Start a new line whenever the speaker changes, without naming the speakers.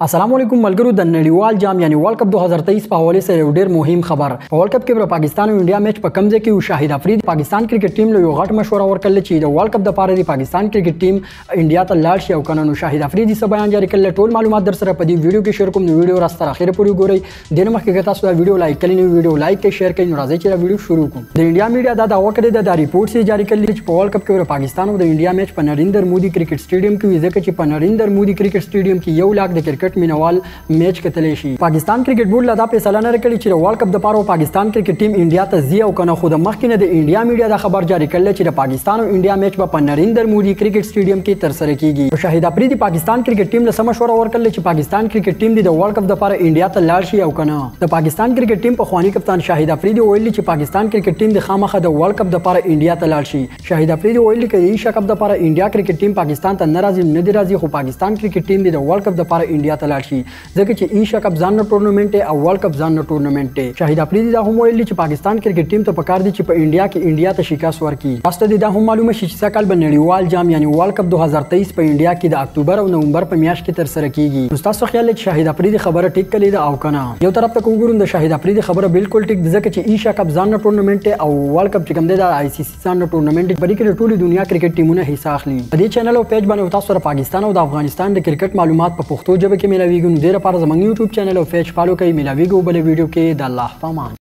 السلام علیکم ملګرو د نړیوال جام یعنی ورلد کپ 2023 په حواله سره یو ډیر مهم خبر په ورلد کپ کې پر پاکستان او انډیا میچ په کمزې کې او شاهد افریدي پاکستان کرکټ ټیم له یو غټ مشوره ورکړل چې د ورلد کپ د لپاره د پاکستان کرکټ ټیم انډیا ته لاړ شي او کنه نو شاهد افریدي څه بیان جاری کړل ټول معلومات در سره په دې ویډیو کې شیر کوم نو ویډیو راستر اخر پورې ګورئ د مخکې که تاسو دا ویډیو لایک کړئ نو ویډیو لایک کړئ شیر کړئ نو راځي چې دا ویډیو شروع کوم د انډیا میډیا دا دعوه کړې ده د ریپورت سي جاری کړل چې په ورلد کپ کې پر پاکستان او د انډیا میچ په نریندر مودي کرکټ سټیډیم کې وي ځکه چې په نریندر مودي کرکټ سټیډیم کې 1 लाख د کرکټ مینوال میچ کتلی شي پاکستان کرکټ بورډ لا دا فیصله نه کړې چې ورلد کپ د لپاره پاکستان کرکټ ټیم انډیا ته ځي او کنه خو د مخکې نه د انډیا میډیا دا خبر جاری کړل چې د پاکستان او انډیا میچ په نریندر مودي کرکټ سټیډیم کې تر سره کیږي شاهد افریدي پاکستان کرکټ ټیم له مشوره ورکړل چې پاکستان کرکټ ټیم د ورلد کپ د لپاره انډیا ته لاړ شي او کنه د پاکستان کرکټ ټیم په خواني کپتان شاهد افریدي ویلي چې پاکستان کرکټ ټیم د خامخه د ورلد کپ د لپاره انډیا ته لاړ شي شاهد افریدي ویلي چې ایشیا کپ د لپاره انډیا کرکټ ټیم پاکستان ته ناراضي نه دی راځي خو پاکستان کرکټ ټیم د ورلد کپ د لپاره انډیا ته لاړ شي ځکه چې ایشیا کپ ځان نه ټورنمنت او ورلد کپ ځان نه ټورنمنت دی شاهد افریدي دا هم ویلي چې پاکستان کرکټ ټیم ته پکار دي چې په انډیا کې انډیا ته شکست ورکړي واسطه دي دا هم معلومه شي چې سکهال به نړیوال جام یعنی ورلد کپ 2023 په انډیا کې د اکتوبر او نومبر په میاشت کې تر سره کیږي تاسو خیال لرئ چې شاهد افریدي خبره ټیک کړې ده او کنه یو طرف ته وګورئ د شاهد افریدي خبره بالکل ټیک ده ځکه چې ایشیا کپ ځان نه ټورنمنت او ورلد کپ چې کوم دی د آی سی سی ځان نه ټورنمنت په دې کې ټولې دنیا کرکټ ټیمونه حصہ اخلي په دې چینل او پیج باندې تاسو سره پاکستان او د افغانستان د کرکټ معلومات په پښتو ژبه کې ملويږي نو ډیره لپاره زموږ یوټیوب چینل او پیج فالو کړئ ملويږي بل ویډیو کې د الله پامان